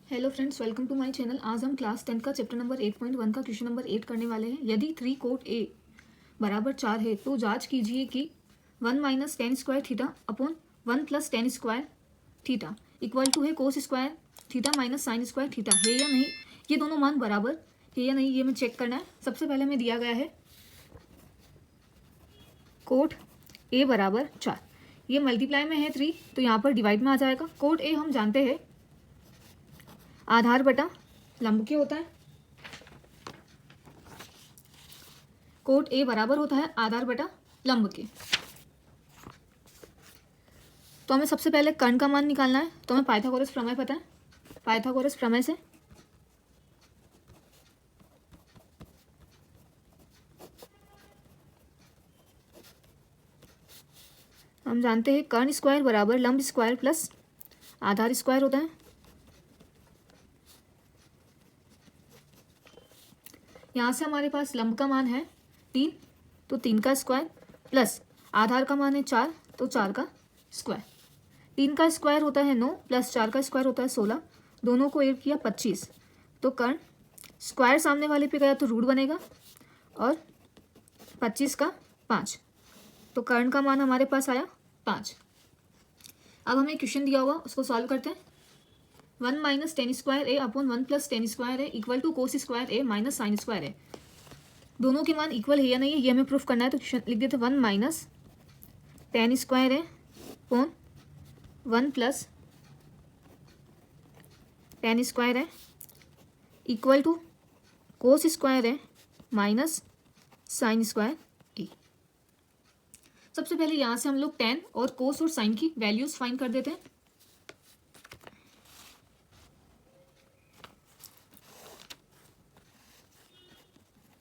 Hello friends, welcome to my channel. आज हम class 10 का चैप्टर नंबर 8.1 का क्वेश्चन नंबर 8 करने वाले हैं। यदि 3 कोट ए बराबर 4 है तो जांच कीजिए कि 1 minus tan square theta upon 1 plus tan square theta equal to है cos square theta minus sine square theta है या नहीं। ये दोनों मान बराबर है या नहीं, ये हमें चेक करना है। सबसे पहले हमें दिया गया है कोट ए बराबर 4, ये मल्टीप्लाई में है 3 तो यहाँ पर डिवाइड में आ जाएगा। कोट ए हम जानते हैं आधार बटा लंब के होता है। कोट ए बराबर होता है आधार बटा लंब के। तो हमें सबसे पहले कर्ण का मान निकालना है, तो हमें पाइथागोरस प्रमेय पता है। पाइथागोरस प्रमेय से हम जानते हैं कर्ण स्क्वायर बराबर लंब स्क्वायर प्लस आधार स्क्वायर होता है। यहाँ से हमारे पास लंब का मान है 3, तो 3 का स्क्वायर प्लस आधार का मान है 4, तो 4 का स्क्वायर। 3 का स्क्वायर होता है 9 प्लस 4 का स्क्वायर होता है 16, दोनों को ऐड किया 25, तो कर्ण स्क्वायर सामने वाले पे गया तो रूट बनेगा और 25 का 5, तो कर्ण का मान हमारे पास आया 5। अब हमें क्वेश्चन दिया हुआ उसको सॉल्व करते हैं। 1 minus tan square A upon 1 plus tan square A equal to cos square A minus sine square A. दोनों के मान इक्वल है या नहीं है ये हमें प्रूफ करना है। तो लिख देते 1 minus tan square A upon 1 plus tan square A equal to cos square A minus sine square A. सबसे पहले यहाँ से हम लोग टेन और कोस और साइन की वैल्यूज फाइंड कर देते हैं।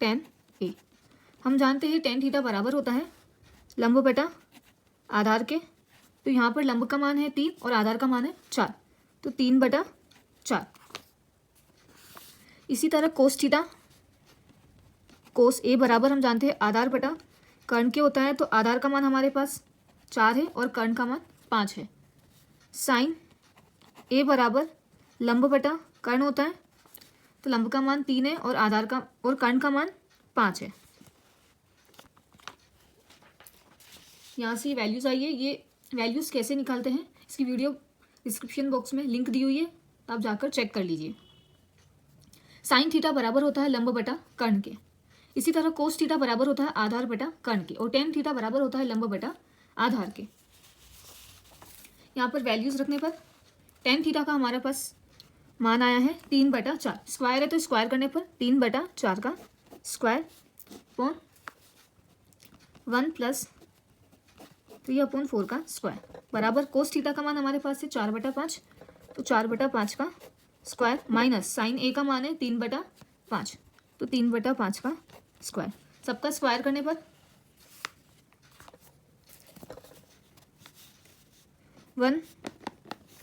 टेन ए हम जानते हैं टेन थीटा बराबर होता है लंब बटा आधार के। तो यहाँ पर लंब का मान है 3 और आधार का मान है 4, तो 3 बटा 4। इसी तरह कोस थीटा कोस ए बराबर हम जानते हैं आधार बटा कर्ण के होता है। तो आधार का मान हमारे पास 4 है और कर्ण का मान 5 है। साइन ए बराबर लंब बटा कर्ण होता है, तो लंब का मान 3 है और आधार का और कर्ण का मान 5 है। यहाँ से वैल्यूज आई है। ये वैल्यूज कैसे निकालते हैं इसकी वीडियो डिस्क्रिप्शन बॉक्स में लिंक दी हुई है, तो आप जाकर चेक कर लीजिए। साइन थीटा बराबर होता है लंब बटा कर्ण के। इसी तरह कोस थीटा बराबर होता है आधार बटा कर्ण के और टेन थीटा बराबर होता है लंब बटा आधार के। यहाँ पर वैल्यूज रखने पर टेन थीटा का हमारे पास मान आया है 3 बटा 4, स्क्वायर है तो स्क्वायर करने पर 3 बटा 4 का स्क्वायर अपॉन 1 प्लस 3 अपॉन 4 का स्क्वायर बराबर कोस थीटा का मान हमारे पास है 4 बटा 5, तो 4 बटा 5 का स्क्वायर माइनस साइन ए का मान है 3 बटा 5, तो 3 बटा 5 का स्क्वायर। सबका स्क्वायर करने पर 1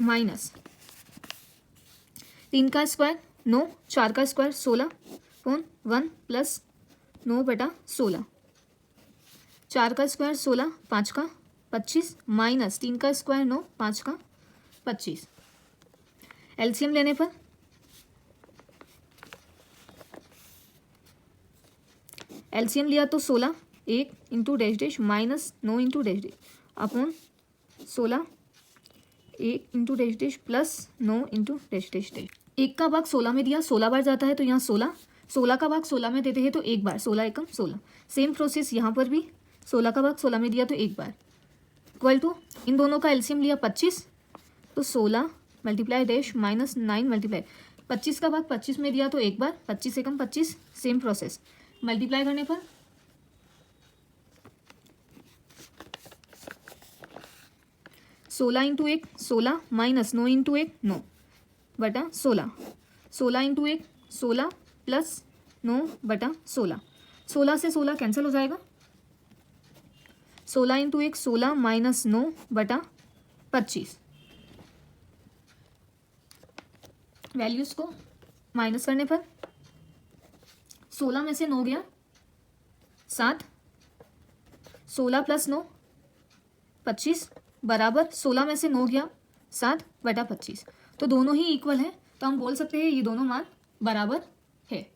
माइनस 3 का स्क्वायर 9, 4 का स्क्वायर 16 अपॉन 1 प्लस 9 बटा 16, 4 का स्क्वायर 16, 5 का 25 माइनस 3 का स्क्वायर 9, 5 का 25। एलसीएम लेने पर एलसीएम लिया तो 16 1 into dash dash minus 9 into dash dash upon 16 1 into dash dash plus 9 into dash dash dash. 1 का भाग 16 में दिया, 16 बार जाता है तो यहाँ 16, 16 का भाग 16 में देते हैं तो एक बार, 16 एकम 16। सेम प्रोसेस यहाँ पर भी 16 का भाग 16 में दिया तो एक बार, इक्वल टू इन दोनों का एलसीएम लिया 25, तो 16 मल्टीप्लाई डैश माइनस 9 मल्टीप्लाई 25 का भाग 25 में दिया तो एक बार, 25 एकम 25, सेम प्रोसेस मल्टीप्लाई करने पर 16 इंटू 1 16 माइनस 9 इंटू 1 9 बटा 16, 16 इंटू 1 16 प्लस 9 बटा 16, 16 से 16 कैंसिल हो जाएगा, 16 इंटू 1 16 माइनस 9 बटा 25। वैल्यूज को माइनस करने पर 16 में से 9 गया 7, 16 प्लस 9 25 बराबर 16 में से 9 गया 7 बटा 25, तो दोनों ही इक्वल है। तो हम बोल सकते हैं ये दोनों मान बराबर है।